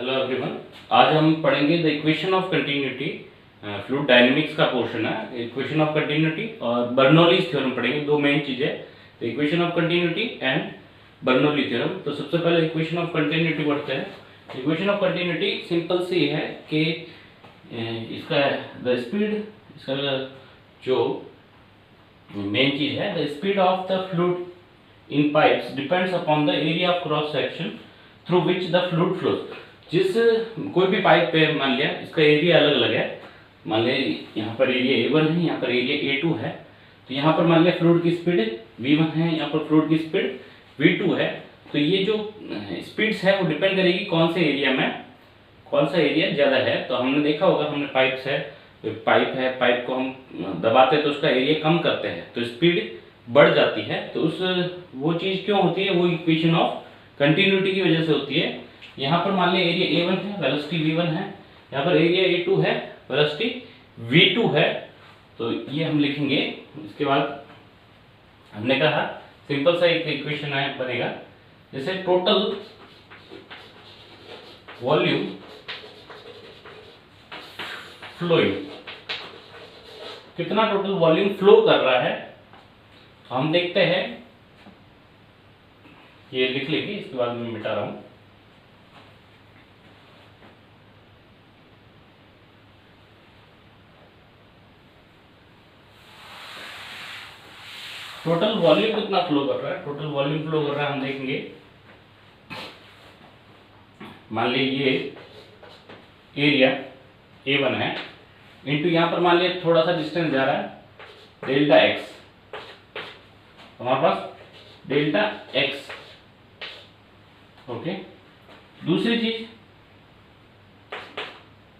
Hello everyone. आज हम पढ़ेंगे the equation of continuity. Fluid dynamics का पोर्शन है, इक्वेशन ऑफ कंटिन्यूटी और बर्नौलीज थ्योरम पढ़ेंगे। दो मेन चीजें, the equation of continuity and Bernoulli theorem. तो सबसे पहले इक्वेशन ऑफ कंटिन्यूटी पढ़ते हैं। इक्वेशन ऑफ कंटिन्यूटी सिंपल सी है कि इसका द स्पीड, इसका जो मेन चीज है, the speed of the fluid in pipes depends upon the area of cross section through which the fluid flows. जिस कोई भी पाइप पे मान लिया इसका एरिया अलग अलग है, मान लिया यहाँ पर एरिया A1 है, यहाँ पर एरिया A2 है, तो यहाँ पर मान लिया फ्लूइड की स्पीड V1 है, यहाँ पर फ्लूइड की स्पीड V2 है। तो ये जो स्पीड्स है वो डिपेंड करेगी कौन से एरिया में कौन सा एरिया ज़्यादा है। तो हमने देखा होगा, हमने पाइप्स है, पाइप को हम दबाते हैं तो उसका एरिया कम करते हैं तो स्पीड बढ़ जाती है। तो उस वो चीज़ क्यों होती है, वो इक्वेशन ऑफ कंटिन्यूटी की वजह से होती है। यहाँ पर मान लिया एरिया A1 है, वेलोसिटी V1 है, यहाँ पर एरिया A2 है, वेलोसिटी V2 है। तो ये हम लिखेंगे। इसके बाद हमने कहा सिंपल सा एक इक्वेशन है बनेगा, जैसे टोटल वॉल्यूम फ्लोइंग, कितना टोटल वॉल्यूम फ्लो कर रहा है। हम देखते हैं, ये लिख लेंगे, इसके बाद मैं मिटा रहा हूं। टोटल वॉल्यूम कितना फ्लो कर रहा है, टोटल वॉल्यूम फ्लो कर रहा है हम देखेंगे। मान लीजिए ये एरिया A1 है, इंटू यहाँ पर मान लीजिए थोड़ा सा डिस्टेंस जा रहा है डेल्टा एक्स, हमारे पास डेल्टा एक्स। ओके, दूसरी चीज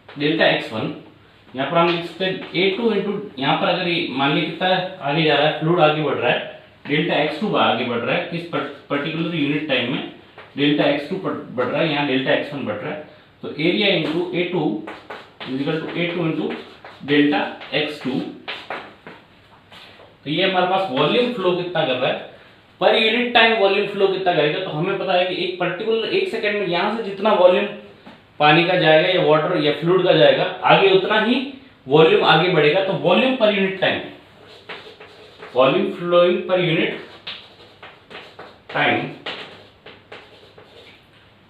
डेल्टा x1, यहाँ पर हम लिख सकते हैं A2 इंटू, यहाँ पर अगर मान लीजिए कितना आगे जा रहा है, फ्लूइड आगे बढ़ रहा है, डेल्टा x2 आगे बढ़ रहा है, किस पर्टिकुलर यूनिट टाइम में डेल्टा x2 बढ़ रहा है, यहाँ डेल्टा x1 बढ़ रहा है। तो area into A2 equal to A2 into delta x2। तो ये हमारे पास वॉल्यूम फ्लो कितना कर रहा है, पर यूनिट टाइम वॉल्यूम फ्लो कितना करेगा। तो हमें पता है कि एक पर्टिकुलर 1 सेकंड में यहाँ से जितना वॉल्यूम पानी का जाएगा या वाटर या फ्लूइड का जाएगा, आगे उतना ही वॉल्यूम आगे बढ़ेगा। तो volume per unit time, volume flowing per unit time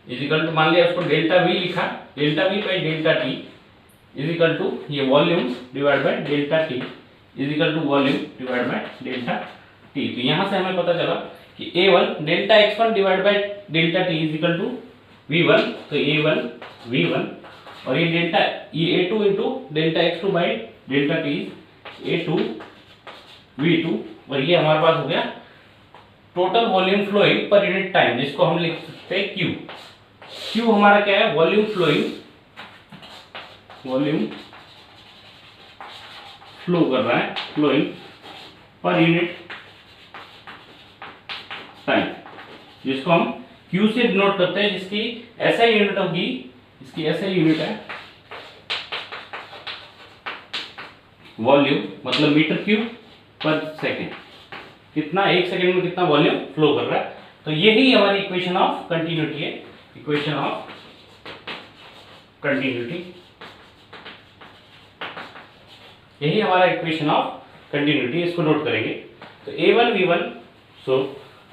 equal to, मान लिया उसको डेल्टा V लिखा, delta V by delta T equal to ये volume divide by delta T equal to volume divide by delta T। तो यहाँ से हमें पता चला कि A1 delta x1 divide by delta T equal to V1। तो A1 V1 और ये डेल्टा ये A2 into delta x2 by delta T A2 V2। और ये हमारे पास हो गया total volume flowing per unit time, जिसको हम लिख सकते हैं Q। Q हमारा क्या है, वॉल्यूम फ्लोइंग, वॉल्यूम फ्लो कर रहा है, फ्लोइंग पर यूनिट टाइम, जिसको हम Q से डिनोट करते हैं, जिसकी ऐसा यूनिट होगी, इसकी ऐसा यूनिट है वॉल्यूम, मतलब मीटर क्यूब पर सेकेंड, कितना 1 सेकेंड में कितना वॉल्यूम फ्लो कर रहा है। तो यही हमारी इक्वेशन ऑफ कंटिन्यूटी है, इक्वेशन ऑफ कंटिन्यूटी, यही हमारा इक्वेशन ऑफ कंटिन्यूटी। इसको नोट करेंगे। तो A1 V1, सो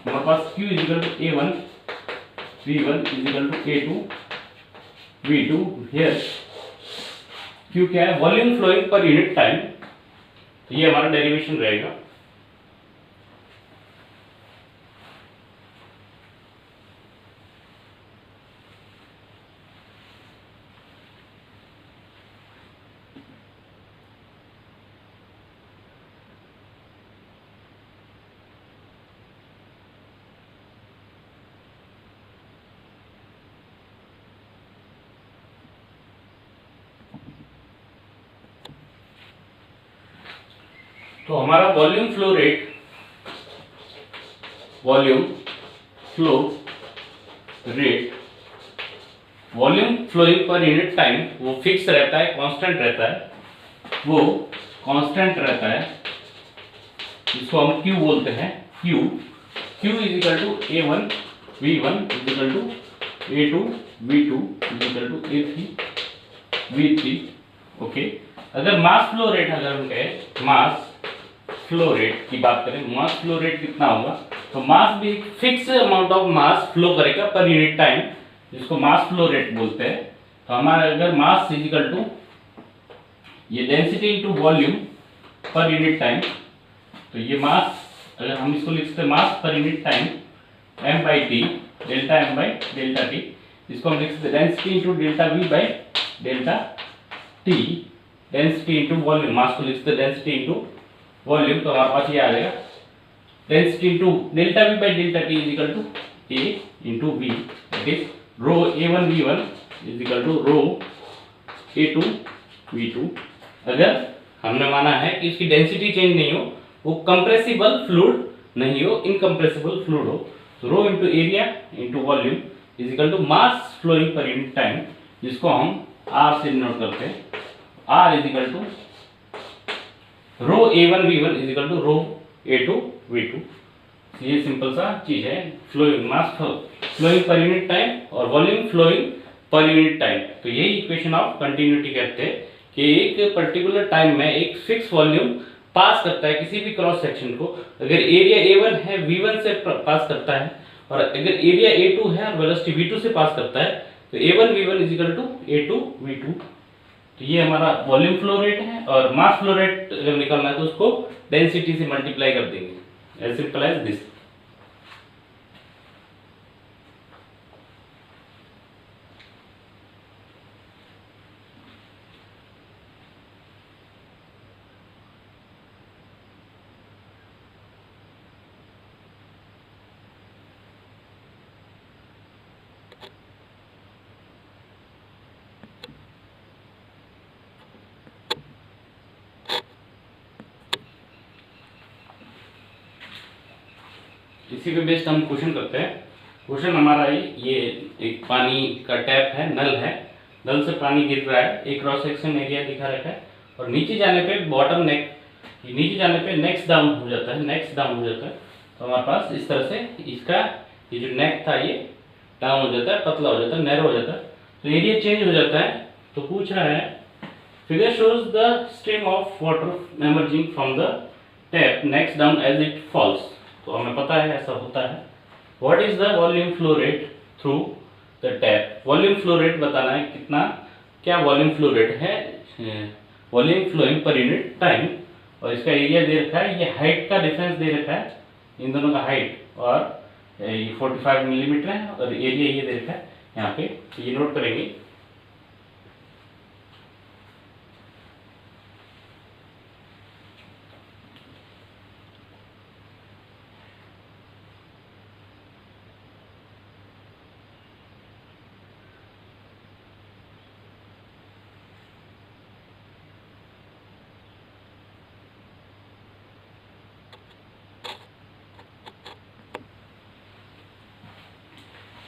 हमारे पास Q equal to A1 V1 is equal to A2 V2। Here Q क्या है, volume flowing per unit time. तो ये हमारा डेरिवेशन रहेगा। तो हमारा volume flow rate, volume flow rate, volume flowing per unit time वो फिक्स रहता है, कांस्टेंट रहता है, वो कांस्टेंट रहता है, जिसको हम Q बोलते हैं। Q is equal to A1 V1 is equal to A2 V2 equal to A3 V3। Okay, अगर मास फ्लो रेट, अगर हम कहें मास फ्लो रेट की बात करें, मास फ्लो रेट कितना होगा, तो मास भी fix amount of mass flow करेगा पर यूनिट टाइम, जिसको मास फ्लो रेट बोलते हैं। तो हमारा अगर मास इजिकल टू ये density into volume per unit time, तो ये मास अगर हम इसको लिख सकते हैं mass per unit time m by T, delta m by delta T, इसको हम लिख सकते हैं density into delta v by delta T, density into volume, mass को लिख सकते हैं डेंसिटी इनटू वॉल्यूम। तो हमारे पास ये आ जाएगा density into delta v by delta T is equal to a into v, that is rho a1 v1 is equal to rho a2 v2। अगर हमने माना है कि इसकी डेंसिटी चेंज नहीं हो, वो कंप्रेसिबल फ्लूइड नहीं हो, इनकंप्रेसिबल फ्लूइड हो, तो rho into area into volume is equal to mass flowing per unit time, जिसको हम r से डिनोट करते हैं। r is equal to rho a1 v1 is equal to rho a2 v2। ये सिंपल सा चीज है, flowing mass flowing per unit time और volume flowing per unit time. तो यही इक्वेशन ऑफ कंटिन्यूटी कहते हैं कि एक पर्टिकुलर टाइम में एक फिक्स वॉल्यूम पास करता है किसी भी क्रॉस सेक्शन को। अगर एरिया A1 है V1 से पास करता है, और अगर एरिया A2 है और वेलोसिटी V2 से पास करता है, तो A1 V1 is equal to A2 V2। तो ये हमारा वॉल्यूम फ्लो रेट है, और मास फ्लो रेट अगर निकालना है तो उसको डेंसिटी से मल्टीप्लाई कर देंगे, एज सिंपल एज दिस। इसी पे बेस्ड हम क्वेश्चन करते हैं। क्वेश्चन हमारा ये एक पानी का टैप है, नल है, नल से पानी गिर रहा है, एक क्रॉस सेक्शन एरिया दिखा रखा है, और नीचे जाने पे बॉटम नेक, नीचे जाने पे नेक्स्ट डाउन हो जाता है, नेक्स्ट डाउन हो जाता है। तो हमारे पास इस तरह से इसका ये जो नेक था ये डाउन हो जाता है, पतला हो जाता है, नैरो हो जाता है, तो एरिया चेंज हो जाता है। तो पूछ रहा है figure shows the stream of water emerging from the tap next down as it falls. तो हमें पता है ऐसा होता है। What is the volume flow rate through the tap, volume flow rate बताना है कितना, क्या वॉल्यूम फ्लो रेट है, volume flowing per unit time, और इसका एरिया दे रखा है, ये हाइट का डिफरेंस दे रखा है, इन दोनों का हाइट, और ये 45 मिलीमीटर है, और एरिया ये दे रखा है यहाँ पे, तो ये नोट करेंगे।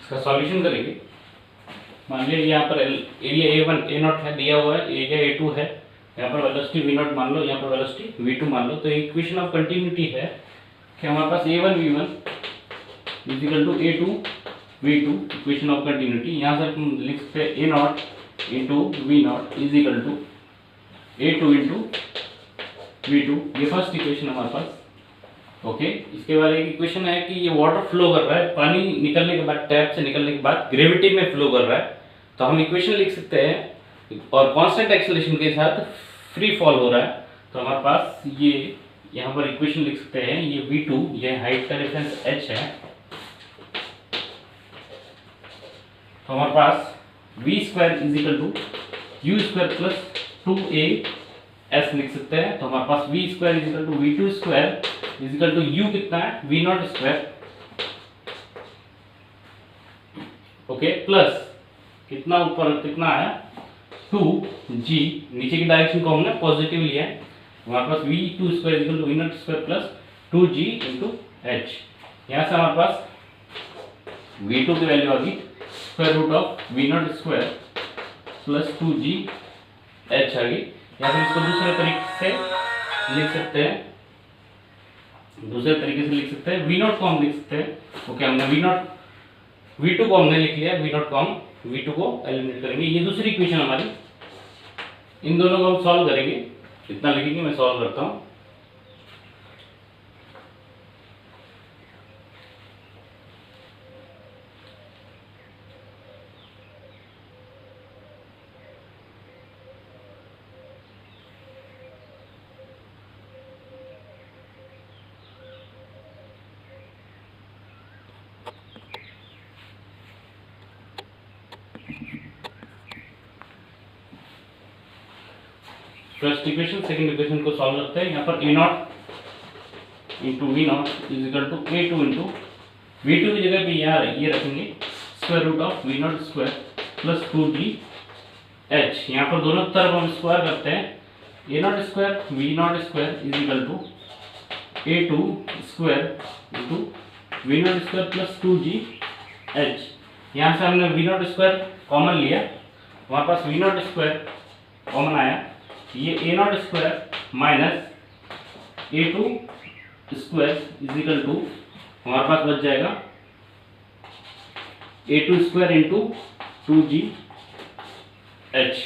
इसका सॉल्यूशन करेंगे। मान लीजिए यहाँ पर एरिया A1 A0 है दिया हुआ है, एरिया A2 है, यहाँ पर वेलोसिटी V0 मान लो, यहाँ पर वेलोसिटी V2 मान लो। तो इक्वेशन ऑफ कंटिन्यूटी है कि हमारे पास A1 V1 is equal to A2 V2, equation of continuity. यहाँ से हम लिख सकते हैं A0 into V0 is equal to A2 into V2, ये फर्स्ट इक्वेशन हमारे पास। ओके, इसके बाद एक इक्वेशन है कि ये वाटर फ्लो कर रहा है, पानी निकलने के बाद, टैप से निकलने के बाद ग्रेविटी में फ्लो कर रहा है। तो हम इक्वेशन लिख सकते हैं, और कांस्टेंट एक्सेलरेशन के साथ फ्री फॉल हो रहा है। तो हमारे पास ये यहाँ पर इक्वेशन लिख सकते हैं, ये V2, ये हाइट का डिफरेंस h है। तो हमारे पास v square is equal to U square plus 2as लिख सकते हैं। तो हमारे पास v square is equal to V2 square is equal to U कितना है, V0 स्क्वायर, ओके, प्लस कितना ऊपर कितना आया 2g, नीचे की डायरेक्शन को हमने पॉजिटिव लिया है। हमारे पास V2 square is equal to V0 square plus 2g into h। यहाँ से हमारे पास V2 की वैल्यू आ गई square root of V0 square plus 2g h आ गई। या फिर इसको दूसरे तरीके से लिख सकते हैं, V0 को हम लिख सकते हैं, ओके, हमने V0 V2 को हमने लिख लिया, V0 को हम V2 को एलिमिनेट करेंगे। ये दूसरी इक्वेशन हमारी, इन दोनों को हम सॉल्व करेंगे। इतना लिखेंगे, मैं सॉल्व करता हूँ। फर्स्ट इक्वेशन सेकंड इक्वेशन को सॉल्व करते हैं। यहाँ पर A0 into V0 is equal to A2 into V2 की जगह पे यहाँ ये रखेंगे square root of V0 square plus 2GH। यहाँ पर दोनों तरफ हम स्क्वायर करते हैं। A0 square V0 square is equal to A2 square into V0 square plus 2GH। यहाँ से हमने V0 स्क्वायर कॉमन लिया, हमारे पास V0 स्क्वायर कॉमन आया। ये A0 square minus A2 square is equal to हमारे पास बच जाएगा A2 स्क्वायर इंटू 2GH।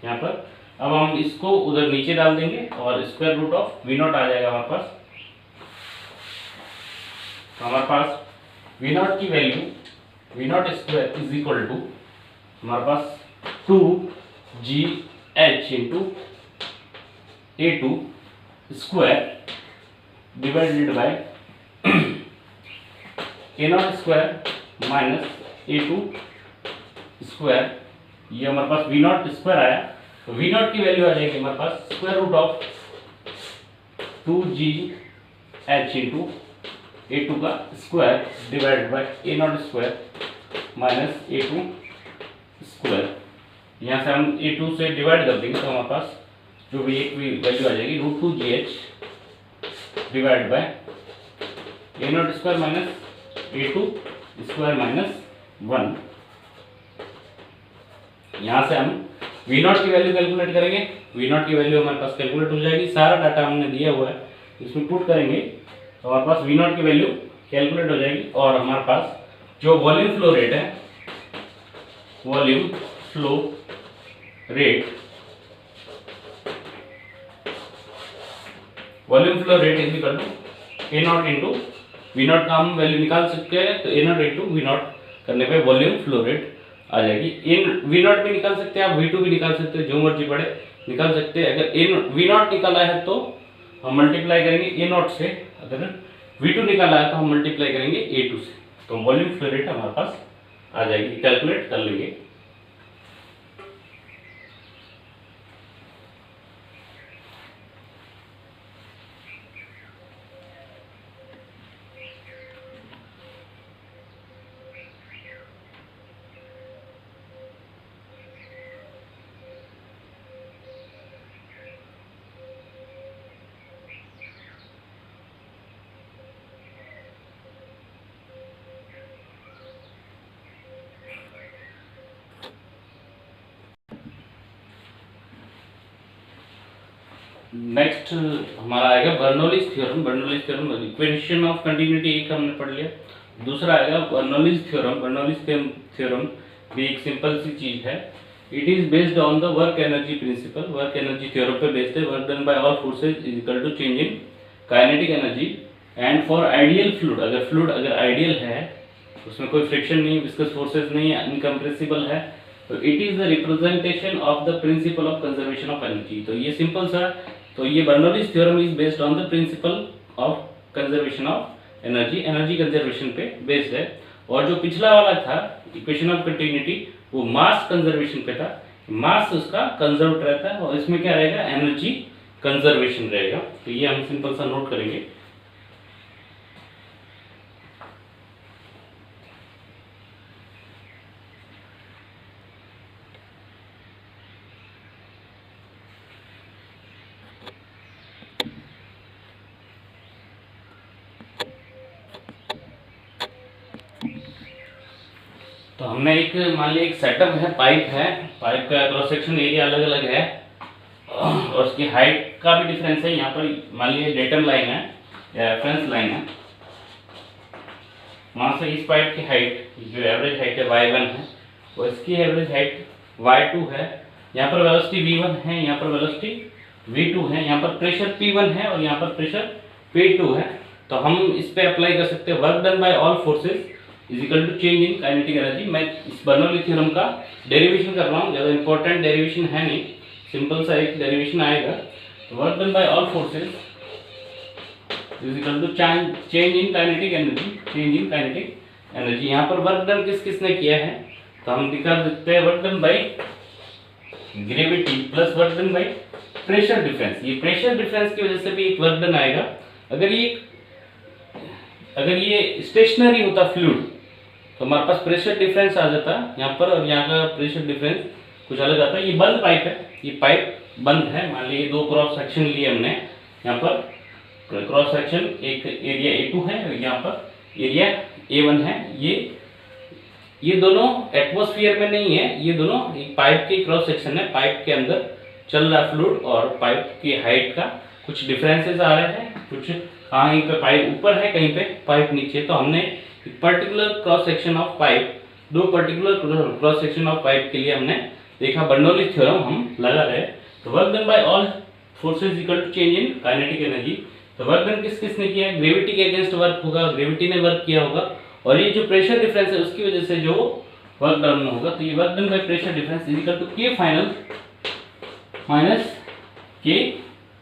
यहाँ पर अब हम इसको उधर नीचे डाल देंगे और स्क्वायर रूट ऑफ V0 आ जाएगा हमारे पास। तो हमारे पास V0 की value V0 square is equal to हमारे पास 2GH into A2 square divided by A0 square minus A2 square. ये हमारे पास V0 स्क्वायर आया, तो V0 की वैल्यू आ जाएगी हमारे पास square root of 2GH into A2 का square divided by A0 square minus A2 square. यहाँ से हम A2 से डिवाइड कर देंगे तो हमारे पास जो भी एक भी वैल्यू आ जाएगी root 2GH divide by A0 square minus A2 square minus 1। यहाँ से हम V0 की वैल्यू कैलकुलेट करेंगे। V0 की वैल्यू हमारे पास कैलकुलेट हो जाएगी, सारा डाटा हमने दिया हुआ है, इसमें पुट करेंगे तो हमारे पास V0 की वैल्यू कैलकुलेट हो जाएगी। और हमारे पास जो वॉल्यूम फ्लो रेट है, volume flow rate is equal to A0 into V0 का हम वैल्यू निकाल सकते हैं, तो A0 इंटू V0 करने पे वॉल्यूम फ्लो रेट आ जाएगी। इन V0 भी निकाल सकते हैं आप, V2 भी निकाल सकते हैं, जो मर्जी पड़े निकाल सकते हैं। अगर V0 निकाला है तो हम मल्टीप्लाई करेंगे A0 से, अगर V2 निकाला है तो हम मल्टीप्लाई करेंगे A2 से, तो वॉल्यूम फ्लो रेट हमारे पास आ जाएगी। कैलकुलेट कर लेंगे। नेक्स्ट हमारा आएगा Bernoulli's theorem. Bernoulli's theorem equation of continuity एक हमने पढ़ लिया। दूसरा आएगा बर्नौलीज थ्योरम। बर्नौलीज थ्योरम भी एक सिंपल सी चीज है। It is based on the work energy principle. Work energy theorem पे बेस्ड है। Work done by all forces is equal to change in kinetic energy and for ideal fluid. अगर fluid अगर ideal है, उसमें कोई फ्रिक्शन नहीं, viscous forces नहीं है, इनकम्प्रेसिबल है, तो it is the representation of the principle of conservation of energy. तो ये सिंपल सा, तो ये Bernoulli's theorem is based on the principle of conservation of energy, energy conservation पे बेस्ड है। और जो पिछला वाला था इक्वेशन ऑफ कंटिन्यूटी, वो मास कंजर्वेशन पे था। मास उसका कंजर्व रहता है और इसमें क्या रहेगा, एनर्जी कंजर्वेशन रहेगा। तो ये हम सिंपल सा नोट करेंगे। तो हमने एक मान लिया एक सेटअप है, पाइप है, पाइप का क्रॉस सेक्शन एरिया अलग अलग है और उसकी हाइट का भी डिफरेंस है। यहाँ पर मान लिया डेटम लाइन है या रेफरेंस लाइन है, वहाँ से इस पाइप की हाइट, जो एवरेज हाइट है y1 है, और इसकी एवरेज हाइट y2 है। यहाँ पर वेलोसिटी v1 है, यहाँ पर वेलोसिटी v2 है, यहाँ पर प्रेशर p1 है और यहाँ पर प्रेशर p2 है। तो हम इस पे अप्लाई कर सकते हैं work done by all forces is equal to change in kinetic energy. मैं इस बर्नौली थ्योरम का डेरिवेशन कर रहा हूँ, ज़्यादा इंपॉर्टेंट डेरिवेशन है नहीं, सिंपल सा एक डेरिवेशन आएगा। तो work done by all forces is equal to change in kinetic energy, change in kinetic energy. यहाँ पर वर्क डन किसने किया है, तो हम दिखा सकते हैं work done by gravity plus work done by pressure difference. ये प्रेशर डिफरेंस की वजह से भी एक वर्क डन आएगा। अगर ये स्टेशनरी होता फ्लूइड तो हमारे पास प्रेशर डिफरेंस आ जाता यहाँ पर, और यहाँ का प्रेशर डिफरेंस कुछ अलग आता है। ये बंद पाइप है, ये पाइप बंद है, मान लीजिए दो क्रॉस सेक्शन लिए हमने, यहाँ पर क्रॉस सेक्शन एक एरिया A2 है और यहाँ पर एरिया A1 है। ये दोनों एटमॉस्फेयर में नहीं है, ये दोनों एक पाइप के क्रॉस सेक्शन है, पाइप के अंदर चल रहा फ्लूइड और पाइप की हाइट का कुछ डिफरेंसेस आ रहे हैं, कुछ कहीं पे पाइप ऊपर है, कहीं पे पाइप नीचे। तो हमने particular cross section of pipe, दो particular cross section of pipe के लिए हमने देखा बर्नौली थ्योरम हम लगा रहे। तो work done by all forces equal to change in kinetic energy. तो वर्क डन किसने किया है, ग्रेविटी के अगेंस्ट वर्क होगा, ग्रेविटी ने वर्क किया होगा, और ये जो प्रेशर डिफरेंस है उसकी वजह से जो वर्क डन होगा, तो ये work done by pressure difference is equal to K final minus K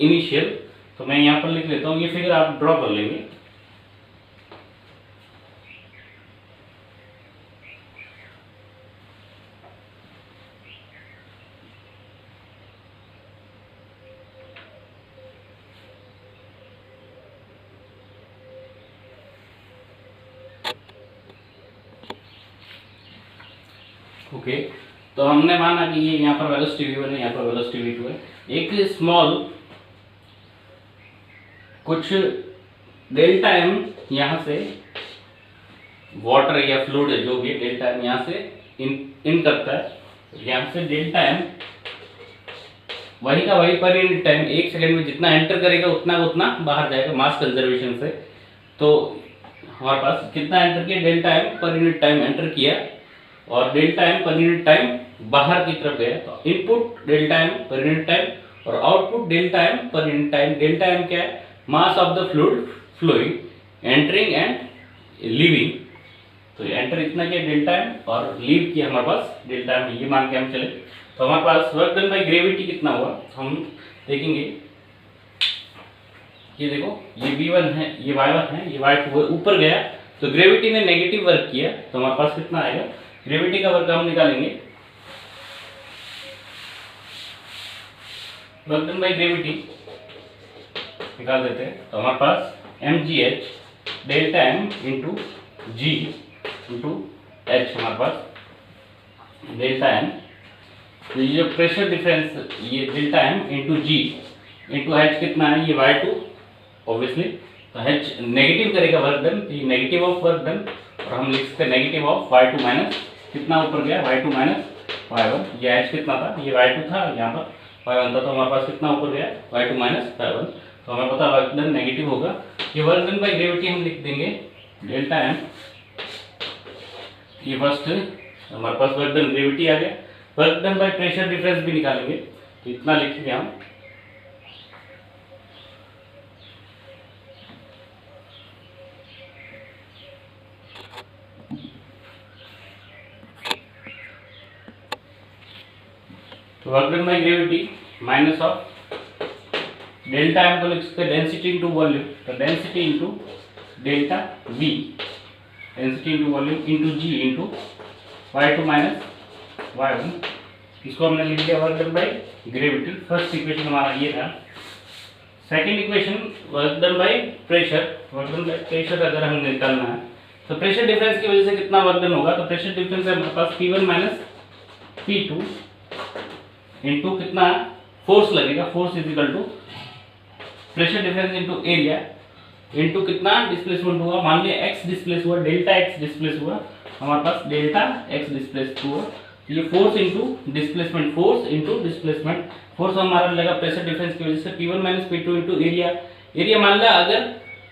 initial. तो मैं यहाँ पर लिख लेता हूँ, ये फिगर आप ड्रॉ कर लेंगे। ओके, तो हमने माना कि ये यहाँ पर वेलोसिटी v1 है, यहाँ पर वेलोसिटी v2 है। एक स्मॉल कुछ डेल्टा एम यहाँ से वाटर या फ्लूइड है जो भी डेल्टा एम यहाँ से इन करता है, यहाँ से डेल्टा एम वही का वही पर यूनिट टाइम, एक सेकंड में जितना एंटर करेगा उतना उतना बाहर जाएगा मास कंजर्वेशन से। तो हमारे पास कितना एंटर किया, delta M per unit time enter किया और delta M per unit time बाहर की तरफ गया। तो input delta M per unit time और output delta M per unit time. Delta M क्या है, mass of the fluid flowing entering and leaving. तो एंटर इतना किया डेल्टा एम और लीव किया हमारे पास डेल्टा एम, ये मान के हम चले। तो हमारे पास वर्क डन बाय ग्रेविटी कितना हुआ हम देखेंगे। ये देखो, ये v1 है, ये y1 है, ये y2 ऊपर गया, तो ग्रेविटी ने नेगेटिव वर्क किया, तो हमारे पास कितना आएगा, ग्रेविटी का वर्क हम निकालेंगे। वर्क डन बाय ग्रेविटी निकाल देते हैं, तो हमारे पास mgh delta m into g into h, हमारे पास डेल्टा m, तो ये जो प्रेशर डिफरेंस ये delta m into g into h कितना है, ये y2 ऑब्वियसली, तो h नेगेटिव करेगा वर्क डन, तो ये नेगेटिव ऑफ वर्क डन, और हम लिख सकते हैं नेगेटिव ऑफ y2 माइनस कितना ऊपर गया, y2 माइनस y1। ये h कितना था, ये y2 था, यहाँ पर y1 था, तो हमारे पास कितना ऊपर गया, y2 माइनस y1। तो हमें पता वर्क डन नेगेटिव होगा। ये वर्क डन बाय ग्रेविटी हम लिख देंगे डेल्टा m, ये फर्स्ट हमारे पास वर्क डन ग्रेविटी आ गया। Work done by pressure difference भी निकालेंगे, तो इतना लिखेंगे हम, तो work done by gravity minus of delta M को लिख सकते हैं डेंसिटी इंटू वॉल्यूम, तो density into delta v, density into volume into g into y2 minus y1। इसको हमने लिख दिया work done by gravity. First equation हमारा ये था। Second equation work done by pressure. Work done by pressure अगर हमें निकालना है तो प्रेशर डिफरेंस की वजह से कितना वर्क डन होगा, तो प्रेशर डिफरेंस है हमारे पास P1 माइनस P2 इंटू कितना फोर्स लगेगा, force is equal to pressure difference into area into कितना डिस्प्लेसमेंट हुआ, मान लिया x डिस्प्लेस हुआ, डेल्टा x डिस्प्लेस हुआ, हमारे पास डेल्टा x डिस्प्लेस हुआ, ये force into displacement, force into displacement. Force हमारा लगा प्रेशर डिफरेंस की वजह से P1 minus P2 into area. Area मान लिया अगर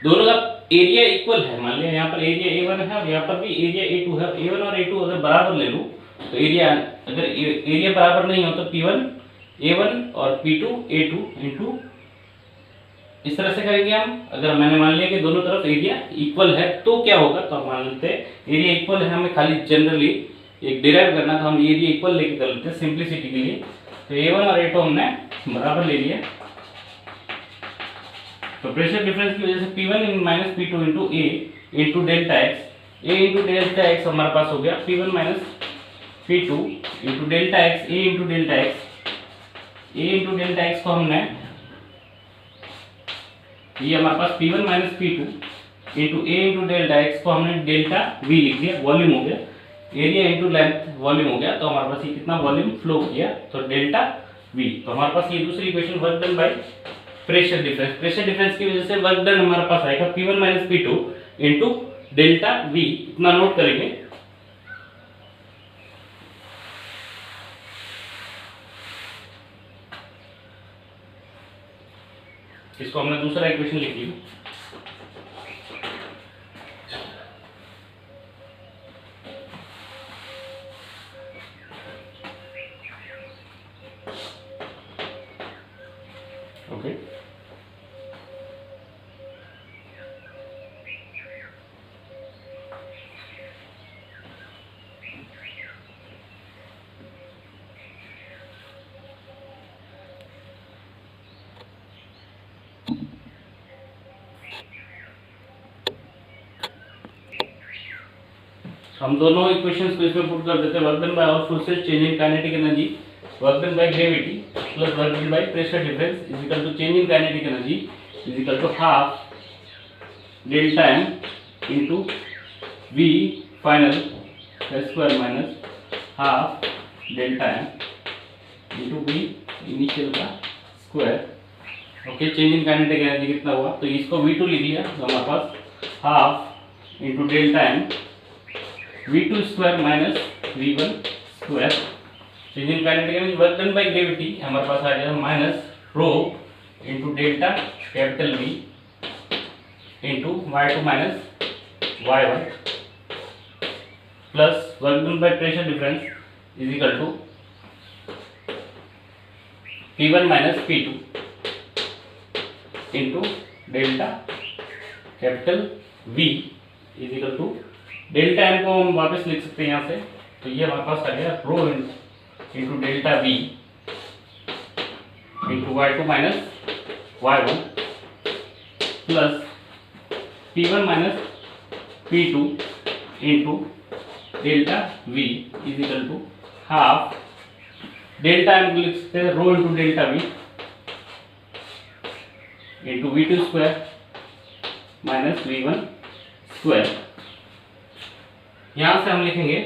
दोनों का एरिया इक्वल है, मान लिया यहाँ पर एरिया A1 है और यहाँ पर भी एरिया A2 है, A1 और A2 अगर बराबर ले लूँ तो एरिया, अगर एरिया बराबर नहीं हो तो P1 A1 और P2 A2 इंटू इस तरह से करेंगे हम। अगर मैंने मान लिया कि दोनों तरफ एरिया इक्वल है तो क्या होगा, तो हम मान लेते हैं एरिया इक्वल है, हमें खाली जनरली एक डिराइव करना था, हम एरिया इक्वल लेके कर लेते हैं सिंप्लिसिटी के लिए। तो A1 और A2 हमने बराबर ले लिया, तो प्रेशर डिफरेंस की वजह से P1 minus P2 into A into delta x, A into delta x हमारे पास हो गया P1 minus P2 into delta x, A into delta x, A into delta x को हमने, ये हमारे पास P1 minus P2 into A into delta x को हमने डेल्टा V लिख दिया, वॉल्यूम हो गया, एरिया इंटू लेंथ वॉल्यूम हो गया, तो हमारे पास ये कितना वॉल्यूम फ्लो किया, तो डेल्टा V। तो हमारे पास ये दूसरी equation work done by pressure difference, pressure difference की वजह से वर्क डन हमारे पास आएगा P1 minus P2 into delta V, इतना नोट करेंगे। इसको हमने दूसरा इक्वेशन लिख लिया। ओके, हम दोनों इक्वेशंस को इसमें पुट कर देते हैं। Work done by our forces change in kinetic energy, work done by gravity plus work done by pressure difference is equal to change in kinetic energy is equal to half delta M into V final square minus half delta M into V initial का square. Okay, change in kinetic energy कितना हुआ, तो इसको V2 लिख लिया, तो हमारे पास half into delta M V2 square minus V1 square. Change in kinetic energy work done by gravity हमारे पास आ जाएगा minus rho into delta capital V into Y2 minus Y1 plus work done by pressure difference is equal to P1 minus P2 into delta capital V is equal to delta M को हम वापस लिख सकते हैं यहाँ से, तो ये हमारे पास आ गया rho into delta V into Y2 minus Y1 plus P1 minus P2 into delta V is equal to half delta M को लिख सकते हैं rho into delta V into V2 square minus V1 square. यहां से हम लिखेंगे,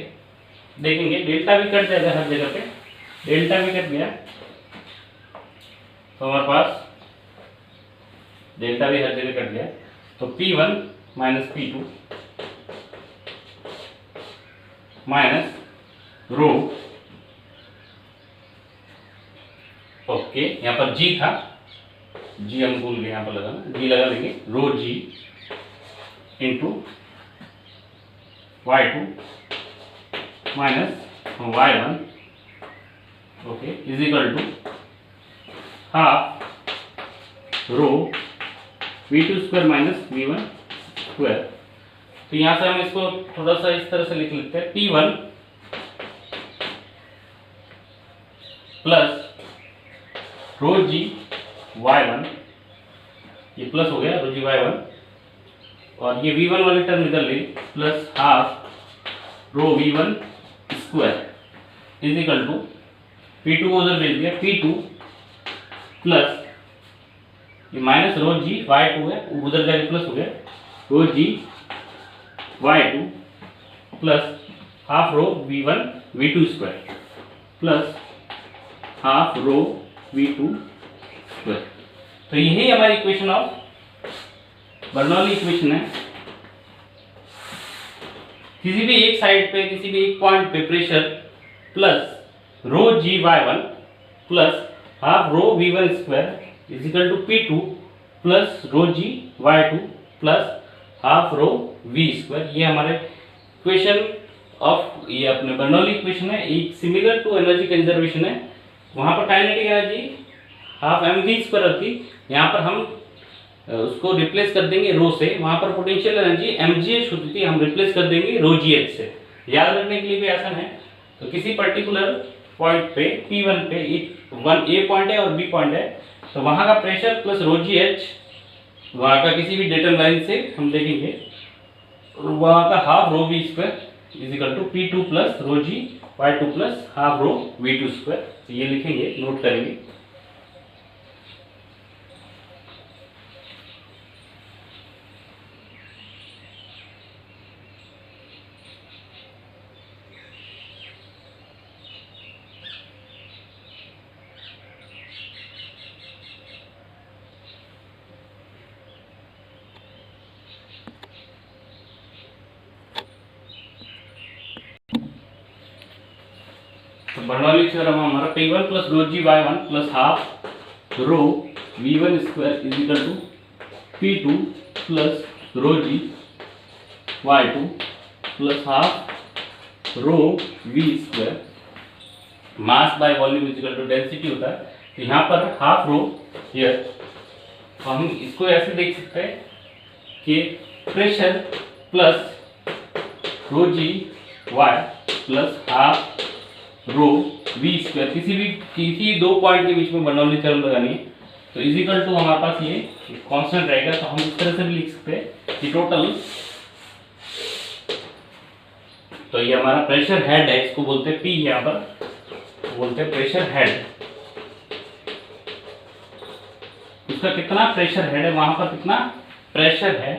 देखेंगे delta भी कट जाएगा हर जगह पे, डेल्टा भी कट गया, तो हमारे पास डेल्टा भी हर जगह कट गया, तो P1 minus P2 minus rho, okay यहाँ पर G था, G हम भूल गए यहाँ पर लगाना, G लगा देंगे, rho G into Y2 minus Y1 okay is equal to half rho V2 square minus V1 square. तो यहाँ से हम इसको थोड़ा सा इस तरह से लिख लेते हैं, P1 plus rho G Y1, ये प्लस हो गया रो G Y1 और ये V1 वाले टर्म इधर ले, plus half rho V1 square is equal to P2 को उधर भेज दिया, P2 प्लस ये माइनस रो G Y2 है, उधर जाके प्लस हो गया, रो G Y2 plus half rho V1 V2 square plus half rho V2 square. तो यही हमारी इक्वेशन ऑफ बर्नौली इक्वेशन है। किसी भी एक साइड पे, किसी भी एक पॉइंट पे pressure plus rho G Y1 plus half rho V1 square is equal to P2 plus rho G Y2 plus half rho V square. ये हमारे इक्वेशन ऑफ, ये अपने बर्नौली इक्वेशन है, एक सिमिलर टू एनर्जी कंजर्वेशन है। वहां पर kinetic energy half M V square रहती, यहाँ पर हम उसको रिप्लेस कर देंगे रो से। वहां पर potential energy M G H होती थी, हम रिप्लेस कर देंगे रो जी एच से। याद रखने के लिए भी आसान है। तो किसी पर्टिकुलर पॉइंट पे P1 पे वन ए पॉइंट है और बी पॉइंट है, तो वहां का pressure plus rho G H, वहां का किसी भी डेटम लाइन से हम देखेंगे, वहां का half rho V square is equal to P2 plus rho G Y2 plus half rho V2 square. तो ये लिखेंगे, नोट करेंगे। तो बर्नौली थ्योरम हमारा P1 plus rho G Y1 plus half rho V1 square is equal to P2 plus rho G Y2 plus half rho V square. Mass by volume is equal to density होता है। तो यहाँ पर half rho here, तो हम इसको ऐसे देख सकते हैं कि pressure plus rho G Y plus half rho V square, किसी दो पॉइंट के बीच में बर्नौली थ्योरम लगानी है। तो इज इक्वल टू हमारे पास ये कांस्टेंट रहेगा। तो हम इस तरह से भी लिख सकते हैं कि टोटल, तो ये हमारा प्रेशर हेड है, इसको बोलते हैं P, यहाँ पर बोलते हैं प्रेशर हेड। उसका कितना प्रेशर हेड है, वहां पर कितना प्रेशर है,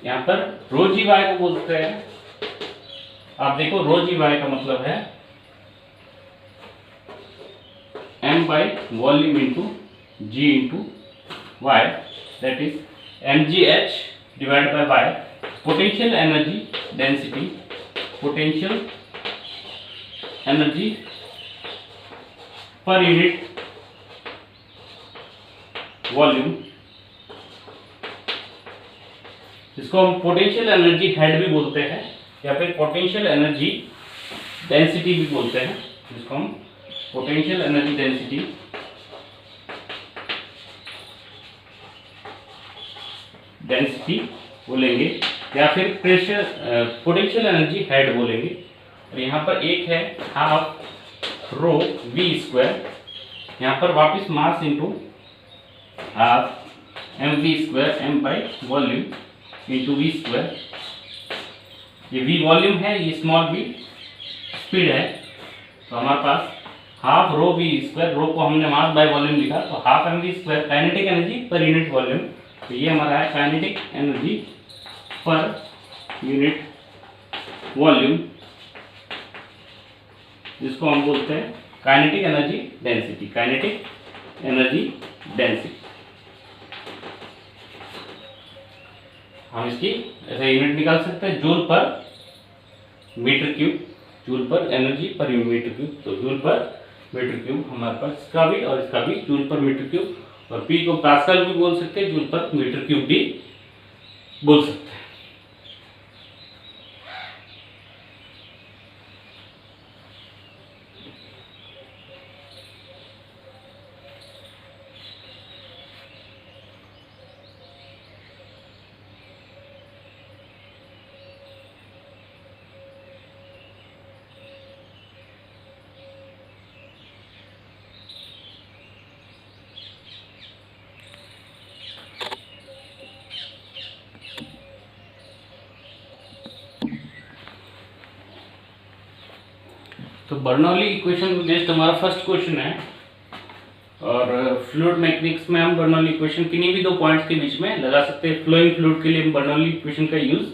यहाँ पर रो जी वाई को बोलते हैं। आप देखो रो जी वाई का मतलब है m by volume into g into y, that is mgh divided by y, potential energy density, potential energy per unit volume। इसको हम पोटेंशियल एनर्जी हेड भी बोलते हैं या फिर पोटेंशियल एनर्जी डेंसिटी भी बोलते हैं, जिसको हम पोटेंशियल एनर्जी डेंसिटी बोलेंगे या फिर प्रेशर पोटेंशियल एनर्जी हेड बोलेंगे। और यहाँ पर एक है हाफ रो वी स्क्वायर, यहाँ पर वापस mass into half M V square, M by volume into V square. ये वी वॉल्यूम है, ये स्मॉल वी स्पीड है। तो हमारे पास half rho V square, rho को हमने मास बाय वॉल्यूम लिखा, तो half M V square kinetic energy per unit volume. तो ये हमारा है kinetic energy per unit volume, जिसको हम बोलते हैं kinetic energy density, kinetic energy density. हम इसकी ऐसे यूनिट निकाल सकते हैं, joule per metre cube, joule per energy per metre cube. तो जूल पर मीटर क्यूब हमारे पास इसका भी और इसका भी जूल पर मीटर क्यूब, और पी को पास्कल भी बोल सकते हैं, जूल पर मीटर क्यूब भी बोल सकते हैं। तो बर्नौली इक्वेशन बेस्ड हमारा फर्स्ट क्वेश्चन है, और फ्लूइड मैकेनिक्स में हम बर्नौली इक्वेशन किन्हीं भी दो पॉइंट्स के बीच में लगा सकते हैं। फ्लोइंग फ्लूइड के लिए हम बर्नौली इक्वेशन का यूज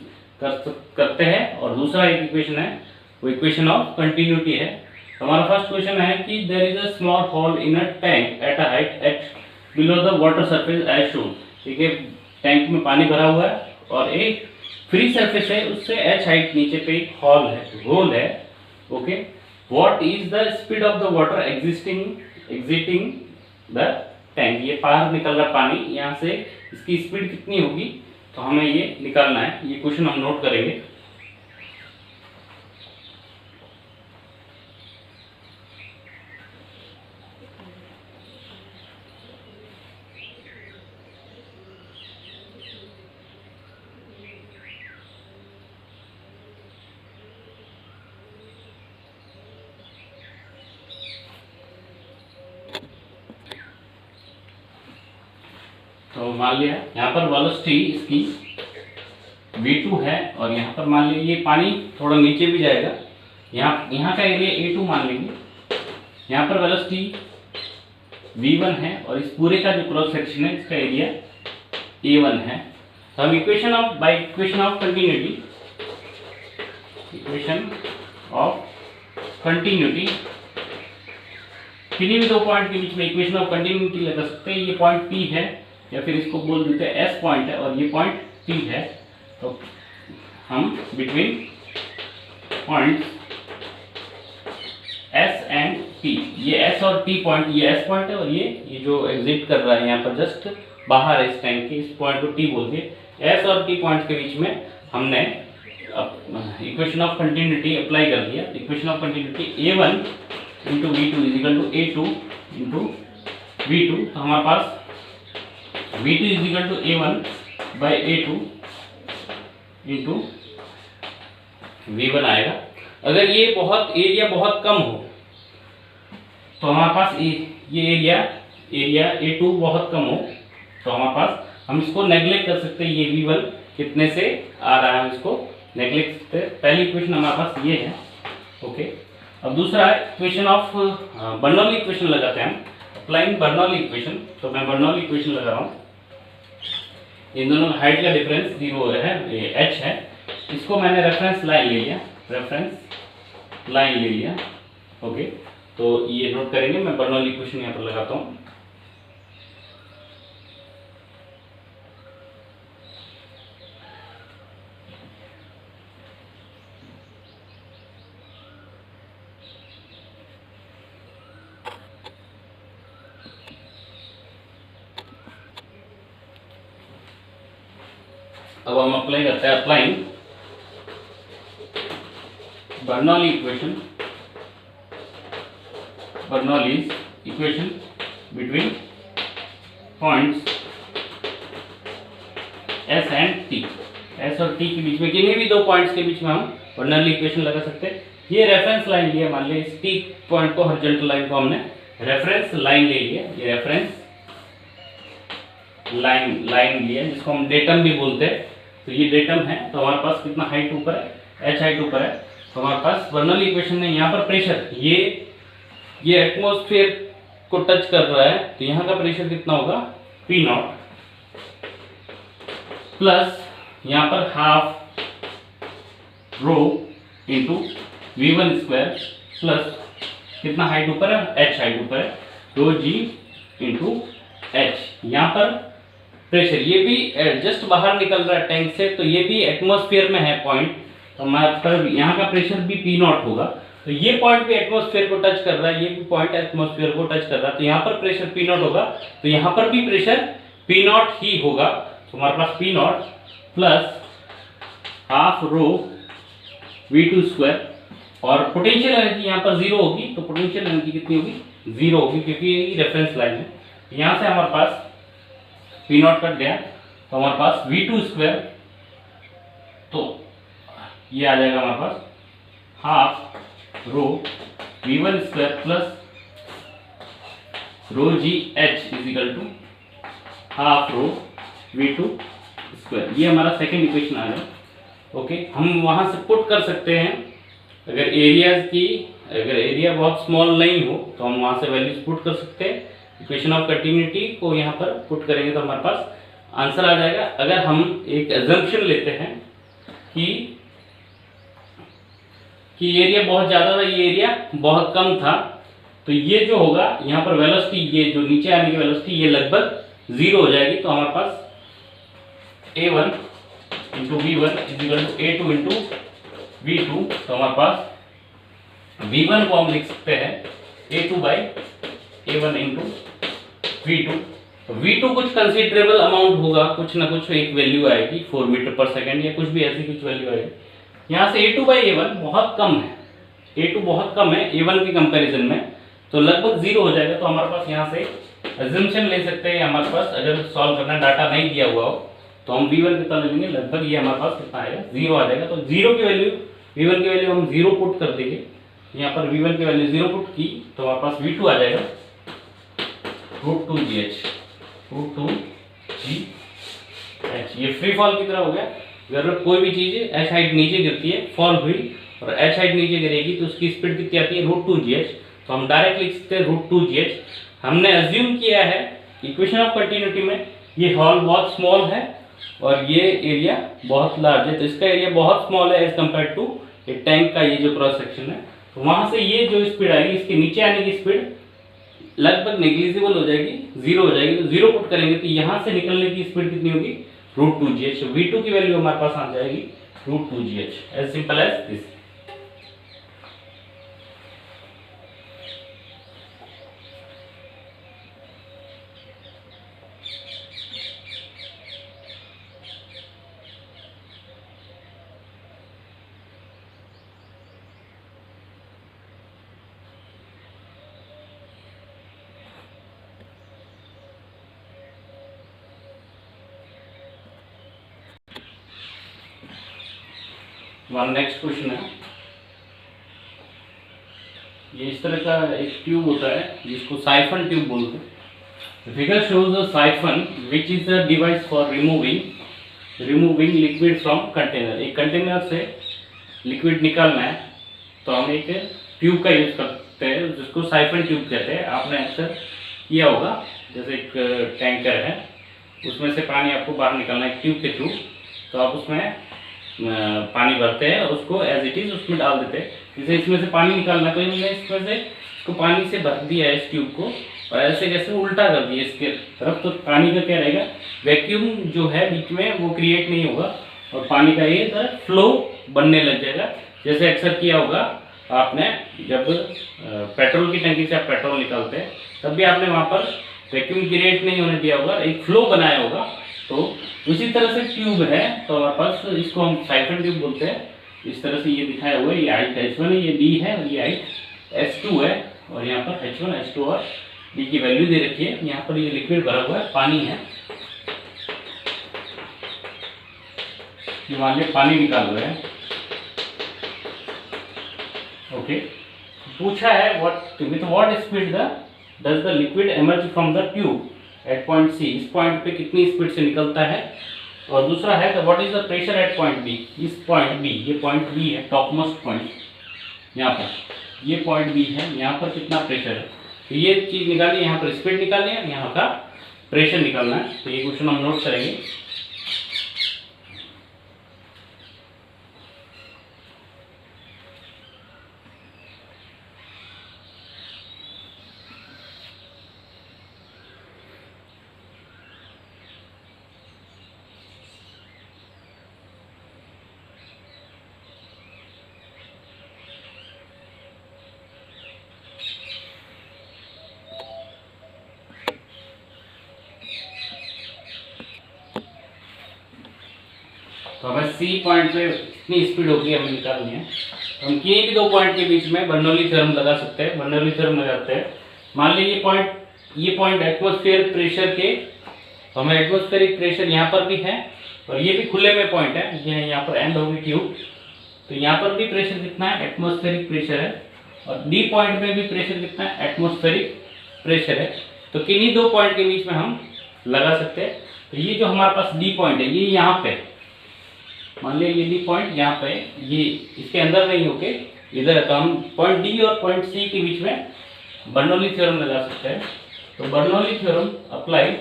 करते हैं। और दूसरा एक इक्वेशन है, वो इक्वेशन ऑफ कंटिन्यूटी है। तो हमारा फर्स्ट क्वेश्चन है कि there is a small hole in a tank at a height at below the water surface as shown. ठीक है, टैंक में पानी भरा हुआ है और एक फ्री सरफेस है, उससे h हाइट नीचे पे एक होल है। Okay, What is the speed of the water exiting the tank? ये बाहर निकल रहा पानी, यहाँ से इसकी स्पीड कितनी होगी तो हमें ये निकालना है, ये क्वेश्चन हम नोट करेंगे। तो मान लिया यहाँ पर वेलोसिटी इसकी v2 है, और यहाँ पर मान लिया ये पानी थोड़ा नीचे भी जाएगा, यहाँ का एरिया A2 मान लेंगे। यहाँ पर वेलोसिटी v1 है, और इस पूरे का जो क्रॉस सेक्शन है इसका एरिया A1 है। तो हम इक्वेशन ऑफ कंटिन्यूटी किन्हीं भी दो पॉइंट के बीच में इक्वेशन ऑफ कंटिन्यूटी लगा सकते हैं। ये पॉइंट P है, या फिर इसको बोल देते हैं S पॉइंट है, और ये पॉइंट T है। तो हम between point S and T, ये S और T पॉइंट, ये S पॉइंट है, और ये जो एग्जिट कर रहा है यहाँ पर जस्ट बाहर है इस टैंक के, इस पॉइंट को T बोल दिए। S और T पॉइंट के बीच में हमने इक्वेशन ऑफ कंटिन्यूटी अप्लाई कर दिया। Equation of continuity A1 into V2 is equal to A2 into V2। तो हमारे पास V2 is equal to A1 by A2 into V1 आएगा। अगर ये एरिया बहुत कम हो तो हमारे पास ये एरिया A2 बहुत कम हो तो हमारे पास, हम इसको नेग्लेक्ट कर सकते हैं। ये V1 कितने से आ रहा है, हम इसको नेग्लेक्ट करते हैं। पहली इक्वेशन हमारे पास ये है। ओके, अब दूसरा है इक्वेशन ऑफ बर्नौली इक्वेशन लगाते हैं हम, अप्लाइंग बर्नौली इक्वेशन। तो मैं बर्नौली इक्वेशन लगा रहा हूँ। इन दोनों हाइट का डिफरेंस 0 है, ये h है। इसको मैंने रेफरेंस लाइन ले लिया, ओके। तो ये नोट करेंगे, मैं बर्नौली इक्वेशन यहाँ पर लगाता हूँ। अब हम अप्लाई करते हैं, applying Bernoulli's equation between points S and T। S और T के बीच में, किन्हीं भी दो पॉइंट्स के बीच में हम बर्नौली इक्वेशन लगा सकते हैं। ये रेफरेंस लाइन लिया, मान लिया इस T पॉइंट को, हॉरिजॉन्टल लाइन को हमने रेफरेंस लाइन ले लिया। ये रेफरेंस लाइन लिया, जिसको हम डेटम भी बोलते हैं। तो ये डेटम है, तो हमारे पास कितना हाइट ऊपर है, h हाइट ऊपर है। तो हमारे पास बर्नौली इक्वेशन में यहाँ पर प्रेशर, ये एटमॉस्फेयर को टच कर रहा है, तो यहाँ का प्रेशर कितना होगा, P0 प्लस यहाँ पर half rho into V1 square plus कितना हाइट ऊपर है, h हाइट ऊपर है, रो G इंटू h। यहाँ पर प्रेशर ये भी जस्ट बाहर निकल रहा है टैंक से, तो ये भी एटमॉस्फेयर में है पॉइंट, तो हमारे पर यहाँ का प्रेशर भी P0 होगा। तो ये पॉइंट भी एटमॉस्फेयर को टच कर रहा है, ये भी पॉइंट एटमॉस्फेयर को टच कर रहा है, तो यहाँ पर प्रेशर P0 होगा, तो यहाँ पर भी प्रेशर P0 ही होगा। तो हमारे पास P0 plus half rho V2 square, और पोटेंशियल एनर्जी यहाँ पर 0 होगी। तो पोटेंशियल एनर्जी कितनी होगी, 0 होगी, क्योंकि ये रेफरेंस लाइन है। यहाँ से हमारे पास P0 कट गया, तो हमारे पास V2 स्क्वायर, तो ये आ जाएगा हमारे पास half rho V1 square plus rho G H equal to half rho V2 square. ये हमारा सेकेंड इक्वेशन आ गया। ओके, हम वहां से पुट कर सकते हैं, अगर एरिया बहुत स्मॉल नहीं हो तो हम वहां से वैल्यूज पुट कर सकते हैं। इक्वेशन ऑफ कंटिन्यूटी को यहाँ पर पुट करेंगे तो हमारे पास आंसर आ जाएगा। अगर हम एक अजम्पशन लेते हैं कि एरिया बहुत ज़्यादा था, ये एरिया बहुत कम था, तो ये जो होगा यहाँ पर वेलोसिटी, ये जो नीचे आने की वेलोसिटी, ये लगभग 0 हो जाएगी। तो हमारे पास A1 into V1 is equal to A2 into V2। तो हमारे पास V1 को हम लिख सकते हैं A2 by A1 into V2। V2 कुछ कंसिडरेबल अमाउंट होगा, कुछ ना कुछ एक वैल्यू आएगी 4 मीटर पर सेकंड या कुछ भी ऐसी कुछ वैल्यू आएगी। यहाँ से A2/A1 बहुत कम है, A2 बहुत कम है A1 के कंपैरिजन में, तो लगभग 0 हो जाएगा। तो हमारे पास यहाँ से अजम्पशन ले सकते हैं, हमारे पास अगर सॉल्व करना डाटा नहीं दिया हुआ हो तो हम V1 कितना ले लेंगे, लगभग ये हमारे पास कितना आएगा 0 आ जाएगा। तो 0 की वैल्यू V1 की वैल्यू हम 0 पुट कर देंगे, यहाँ पर V1 की वैल्यू 0 पुट की तो हमारे पास V2 आ जाएगा √2GH। ये फ्री फॉल की तरह हो गया। अगर कोई भी चीज h हाइट नीचे गिरती है, फॉल हुई और h हाइट नीचे गिरेगी तो उसकी स्पीड कितनी आती है √2GH। तो हम डायरेक्ट लिख सकते हैं √2GH। हमने अज्यूम किया है इक्वेशन ऑफ कंटिन्यूटी में ये हॉल बहुत स्मॉल है और ये एरिया बहुत लार्ज है, तो इसका एरिया बहुत स्मॉल है एज कम्पेयर टू एक टैंक का ये जो क्रॉस सेक्शन है। तो वहां से ये जो स्पीड आएगी इसके नीचे आने की स्पीड लगभग नेग्लिजिबल हो जाएगी, 0 हो जाएगी। तो 0 पुट करेंगे तो यहाँ से निकलने की स्पीड कितनी होगी √2GH। V2 की वैल्यू हमारे पास आ जाएगी √2GH, as simple as this. One next question है, ये इस तरह का एक ट्यूब होता है जिसको साइफन ट्यूब बोलते हैं। Figure shows a siphon which is a device for removing liquid from container. एक कंटेनर से लिक्विड निकालना है तो हम एक ट्यूब का यूज करते हैं जिसको साइफन ट्यूब कहते हैं। आपने अक्सर किया होगा, जैसे एक टैंकर है उसमें से पानी आपको बाहर निकालना है ट्यूब के थ्रू, तो आप उसमें पानी भरते हैं और उसको एज इट इज उसमें डाल देते हैं। जैसे इसमें से पानी निकालना तो हमने इसमें से इसको पानी से भर दिया है इस ट्यूब को और ऐसे कैसे उल्टा कर दिया इसके तरफ, तो पानी का क्या रहेगा, वैक्यूम जो है बीच में वो क्रिएट नहीं होगा और पानी का ये तरह फ्लो बनने लग जाएगा। जैसे अक्सर किया होगा आपने, जब पेट्रोल की टंकी से आप पेट्रोल निकालते हैं तब भी आपने वहाँ पर वैक्यूम क्रिएट नहीं होने दिया होगा, एक फ्लो बनाया होगा। तो उसी तरह से ट्यूब है तो हमारे पास इसको हम साइफन ट्यूब बोलते हैं। इस तरह से ये दिखाया हुआ है, ये हाइट H1 है, ये D है और ये हाइट H2 है और यहाँ पर H1 H2 और D की वैल्यू दे रखी है। यहाँ पर ये लिक्विड भरा हुआ है, पानी है, ये मान लिया पानी निकाल रहे हैं। ओके, पूछा है with what speed does the liquid emerge from the tube at point C. इस पॉइंट पे कितनी स्पीड से निकलता है। और दूसरा है what is the pressure at point B. इस पॉइंट बी, ये पॉइंट बी है टॉप मोस्ट पॉइंट, यहाँ पर ये पॉइंट बी है, यहाँ पर कितना प्रेशर है। तो ये चीज निकालिए, यहाँ पर स्पीड निकालनी है, यहाँ का प्रेशर निकालना है। तो ये क्वेश्चन हम नोट करेंगे। तो हमें सी पॉइंट पे कितनी स्पीड होगी हमें निकालनी है। तो हम किसी भी दो पॉइंट के बीच में बर्नौली थ्योरम लगा सकते हैं। बर्नौली थ्योरम लगाते हैं, मान लीजिए ये पॉइंट एटमॉस्फेयर प्रेशर के, तो हमें एटमॉस्फेरिक प्रेशर यहाँ पर भी है और ये भी खुले में पॉइंट है, ये यहाँ पर एंड होगी ट्यूब। तो यहाँ पर भी प्रेशर कितना है, एटमॉस्फेरिक प्रेशर है और डी पॉइंट में भी प्रेशर कितना है, एटमॉस्फेरिक प्रेशर है। तो किन्हीं दो पॉइंट के बीच में हम लगा सकते हैं। तो ये जो हमारे पास डी पॉइंट है ये यहाँ पे, मान लिया ये डी पॉइंट यहाँ पे, ये इसके अंदर नहीं होके इधर, तो हम पॉइंट डी और पॉइंट सी के बीच में बर्नौली थ्योरम लगा सकते हैं। तो Bernoulli theorem applying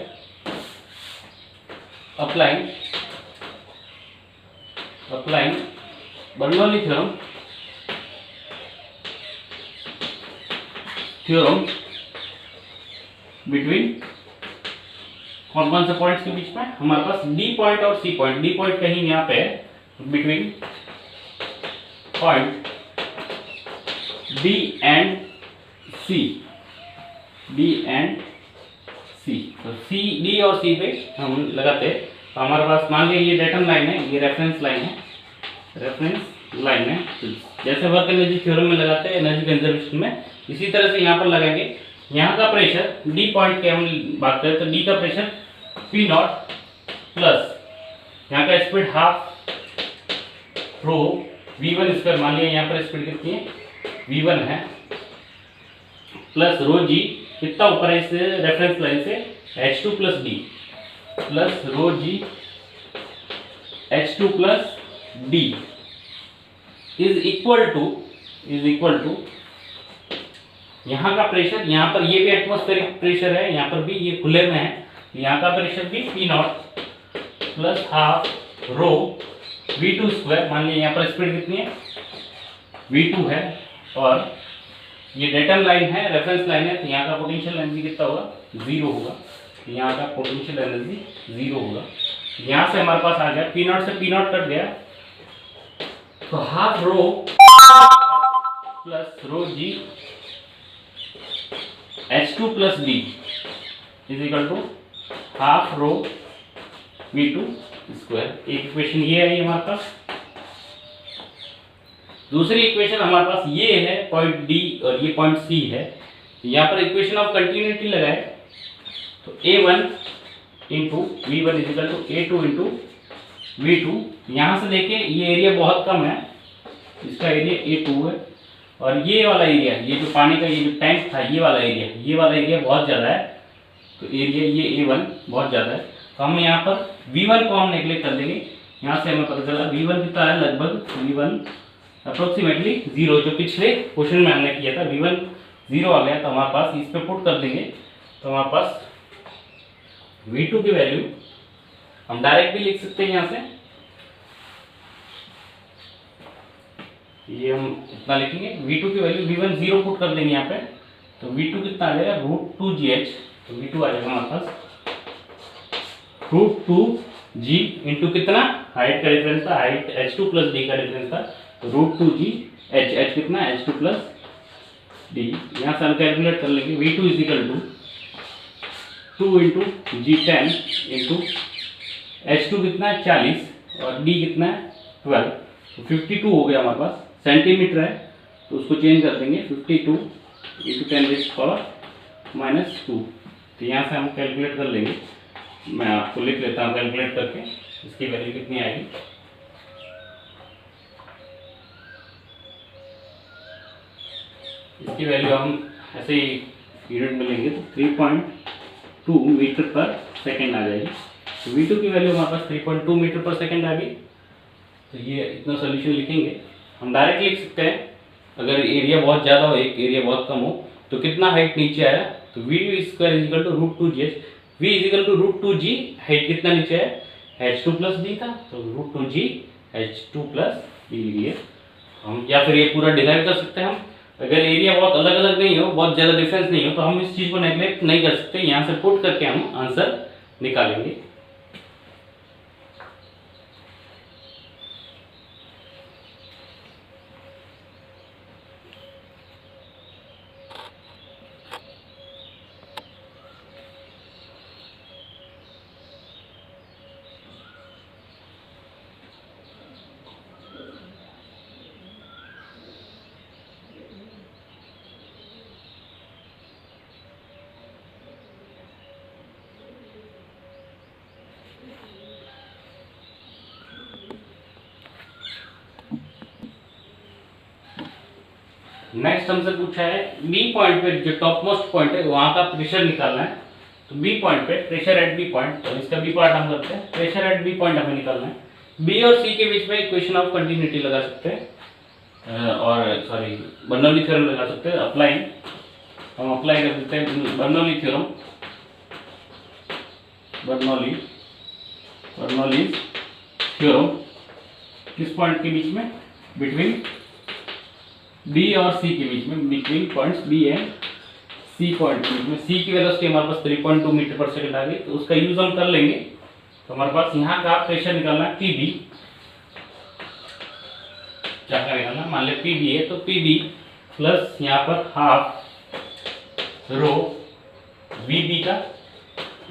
Bernoulli theorem between कौन से पॉइंट्स के बीच में, हमारे पास डी पॉइंट और सी पॉइंट। डी पॉइंट कहीं यहाँ पे है, बिटवीन पॉइंट डी एंड सी सी। तो सी, डी और सी पे हम लगाते हैं। तो हमारे पास मान लीजिए ये डेटम लाइन है, ये रेफरेंस लाइन है, रेफरेंस लाइन है। तो जैसे वर्क एनर्जी थ्योरम में लगाते हैं एनर्जी कंजर्वेशन में, इसी तरह से यहाँ पर लगाएंगे। यहाँ का प्रेशर डी पॉइंट के हम बात करें तो डी का प्रेशर पी नॉट प्लस यहाँ का speed half rho V1 square, मान लिया यहाँ पर स्पीड कितनी है V1 है, प्लस रो जी कितना ऊपर है इस रेफरेंस लाइन से H2 plus D, plus rho ji H2 plus D is equal to यहाँ का प्रेशर, यहाँ पर ये भी एटमॉस्फेरिक प्रेशर है, यहाँ पर भी ये खुले में है, यहाँ का प्रेशर भी P not plus half rho V2 square, मान लीजिए यहाँ पर स्पीड कितनी है V2 है, और ये डेटम लाइन है, रेफरेंस लाइन है, तो यहाँ का पोटेंशियल एनर्जी कितना होगा, 0 होगा। यहाँ का पोटेंशियल एनर्जी 0 होगा। यहाँ से हमारे पास आ गया पी नॉट से पी नॉट कट गया, तो half rho plus rho ji H2 plus D is equal to half rho V2 square. एक इक्वेशन ये है हमारे पास। दूसरी इक्वेशन हमारे पास ये है, पॉइंट डी और ये पॉइंट सी है। यहाँ पर इक्वेशन ऑफ कंटिन्यूटी लगाए तो A1 into V1 is equal to A2 into V2। यहाँ से देखिए ये एरिया बहुत कम है, इसका एरिया A2 है, और ये वाला एरिया, ये जो पानी का ये जो टैंक था, ये वाला एरिया बहुत ज़्यादा है, तो एरिया ये A1 बहुत ज़्यादा है। तो हम यहाँ पर V1 को हम नेगलेक्ट कर देंगे। यहाँ से हमें पता चला V1 कितना है, लगभग V1 अप्रोक्सीमेटली 0, जो पिछले क्वेश्चन में हमने किया था V1 0 आ गया। तो हमारे पास इस पे पुट कर देंगे, तो हमारे पास V2 की वैल्यू हम डायरेक्ट भी लिख सकते हैं। यहाँ से ये हम इतना लिखेंगे, V2 की वैल्यू V1 0 पुट कर देंगे यहाँ पे, तो V2 कितना आ जाएगा √2GH। तो V2 आ जाएगा हमारे पास √2G इंटू कितना, हाइट का डिफरेंस था, हाइट H2 प्लस डी का डिफरेंस था, तो √2G H कितना H2 प्लस डी। यहाँ से हम कैलकुलेट कर लेंगे V2 is equal to 2 into G10 into H2 कितना है 40 और D कितना है 12, तो 52 हो गया हमारे पास। सेंटीमीटर है तो उसको चेंज कर देंगे 52 इंटू 10⁻²। तो यहाँ से हम कैलकुलेट कर लेंगे, मैं आपको लिख लेता हूँ कैलकुलेट करके इसकी वैल्यू कितनी आएगी। इसकी वैल्यू हम ऐसे ही यूनिट में लेंगे तो 3.2 मीटर पर सेकेंड आ जाएगी। तो V2 की वैल्यू हमारे पास 3.2 मीटर पर सेकेंड आ गई। तो ये इतना सोल्यूशन लिखेंगे। हम डायरेक्ट लिख सकते हैं, अगर एरिया बहुत ज़्यादा हो, एक एरिया बहुत कम हो, तो कितना हाइट नीचे आया, तो V2 square is equal to √2GH। V is equal to √2G, height कितना नीचे है H2 प्लस डी था, तो √2G H2 प्लस डी लिए हम, या फिर ये पूरा डिराइव कर सकते हैं हम। अगर एरिया बहुत अलग अलग नहीं हो, बहुत ज़्यादा डिफरेंस नहीं हो, तो हम इस चीज़ को नेग्लेक्ट नहीं कर सकते। यहाँ से पुट करके हम आंसर निकालेंगे। नेक्स्ट हमसे पूछा है बी पॉइंट पे, जो टॉप मोस्ट पॉइंट है वहां का प्रेशर निकालना है। तो बी पॉइंट पे प्रेशर एट बी पॉइंट, तो इसका बी पार्ट हम करते हैं। प्रेशर एट बी पॉइंट हमें निकालना है। बी और सी के बीच में इक्वेशन ऑफ कंटिन्यूटी लगा सकते हैं, और सॉरी बर्नौली थ्योरम लगा सकते हैं। हम अप्लाई कर देते हैं बर्नौली थ्योरम। बर्नौली थ्योरम किस पॉइंट के बीच में, बिटवीन बी और सी के बीच में, between points B and C point के बीच में। सी की वेलोसिटी हमारे पास 3.2 मीटर पर सेकंड आ गई, तो उसका यूज हम कर लेंगे। तो हमारे पास यहाँ का प्रेशर निकालना है पीबी, क्या निकालना, मान ले पीबी है, तो पीबी प्लस यहाँ पर हाफ रो वीबी का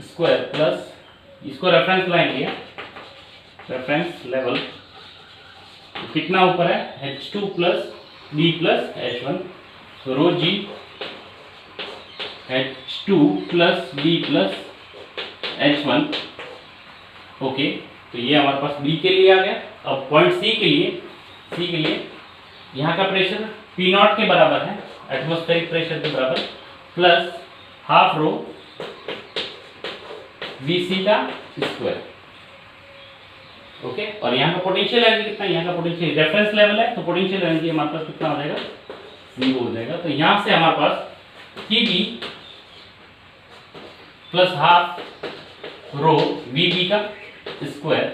स्क्वायर प्लस, इसको रेफरेंस लाइन लिया, रेफरेंस लेवल, तो कितना ऊपर है H2 plus B plus H1, तो रो जी H2 plus B plus H1। Okay, तो ये हमारे पास B के लिए आ गया। अब पॉइंट C के लिए यहाँ का प्रेशर P0 के बराबर है, एटमॉस्फेरिक प्रेशर के बराबर, प्लस हाफ रो VC का स्क्वायर। ओके, और यहाँ का पोटेंशियल एनर्जी कितना है, यहाँ का पोटेंशियल रेफरेंस लेवल है, तो पोटेंशियल एनर्जी हमारे पास कितना हो जाएगा, 0 हो जाएगा। तो यहाँ से हमारे पास PB plus half rho VB का square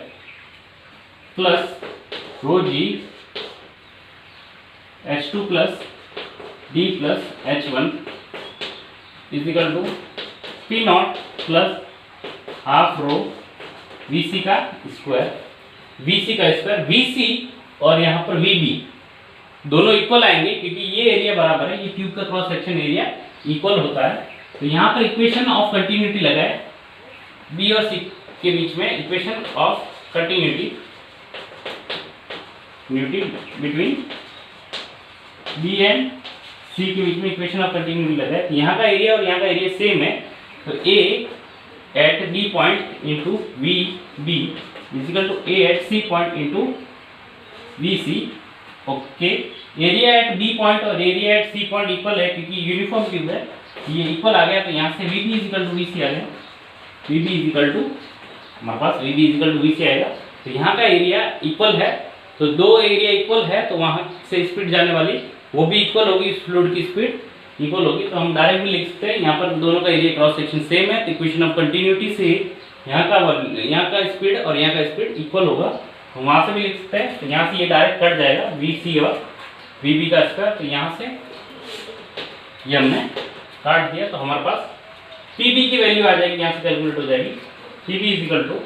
plus rho ji H2 plus D plus H1 is equal to P0 plus half rho VC का स्क्वायर, VC और यहाँ पर VB दोनों इक्वल आएंगे क्योंकि ये एरिया बराबर है, ये ट्यूब का क्रॉस सेक्शन एरिया इक्वल होता है। तो यहाँ पर इक्वेशन ऑफ कंटिन्यूटी लगाए, B और C के बीच में equation of continuity between B and C के बीच में इक्वेशन ऑफ कंटिन्यूटी लगाए। तो यहाँ का एरिया और यहाँ का एरिया सेम है, तो A at B point into VB equal to A at C point into VC। Okay, area at B point और area at C point equal है क्योंकि यूनिफॉर्म ट्यूब है, ये इक्वल आ गया। तो यहाँ से VB इजिकल टू VC आ गया, VB इजिकल टू हमारे पास VB इजिकल टू VC आएगा। तो यहाँ का एरिया इक्वल है, तो दो एरिया इक्वल है, तो वहाँ से स्पीड जाने वाली वो भी इक्वल होगी, इस फ्लूइड की स्पीड इक्वल होगी। तो हम डायरेक्ट भी लिख सकते हैं, यहाँ पर दोनों का एरिया क्रॉस सेक्शन सेम है, तो इक्वेशन ऑफ कंटिन्यूटी से यहाँ का स्पीड और यहाँ का स्पीड इक्वल होगा, तो वहाँ से भी लिख सकते हैं। तो यहाँ से ये डायरेक्ट कट जाएगा VC और VB का स्क्वायर, तो यहाँ से ये हमने काट दिया। तो हमारे पास PB की वैल्यू आ जाएगी, यहाँ से कैलकुलेट हो जाएगी, PB इजिकल टू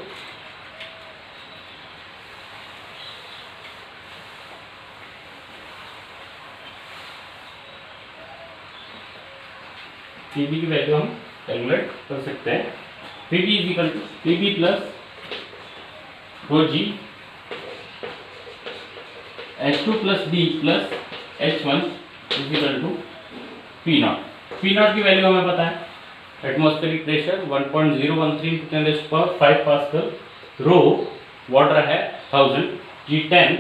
PB की वैल्यू हम कैलकुलेट कर सकते हैं। PB equal to PB plus rho ji H2 plus D plus H1 is equal to P0। P0 की वैल्यू हमें पता है, atmospheric pressure 1.013 × 10⁵ pascal, rho water है 1000, G10,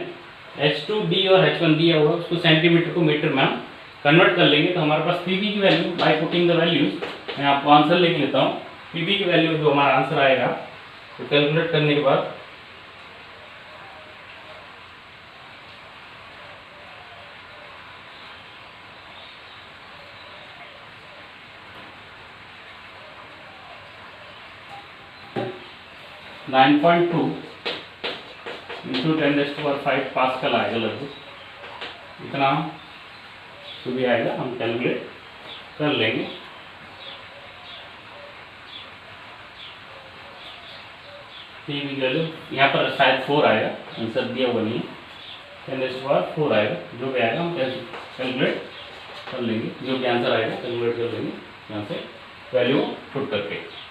H2 D और H1 दिया हुआ, उसको सेंटीमीटर को मीटर में हम कन्वर्ट कर लेंगे। तो हमारे पास PB की value by putting the values, मैं आपको आंसर लिख लेता हूँ। PB की वैल्यू जो हमारा आंसर आएगा, तो कैलकुलेट करने के बाद (9.2 × 10⁵ पास्कल आएगा लगभग, इतना जो भी आएगा हम कैलकुलेट कर लेंगे। PB वैल्यू यहाँ पर शायद 4 आएगा, आंसर दिया हुआ नहीं है, 10⁴ आएगा, जो भी आएगा हम कैलकुलेट कर लेंगे, जो भी आंसर आएगा कैलकुलेट कर लेंगे यहाँ से वैल्यू पुट करके।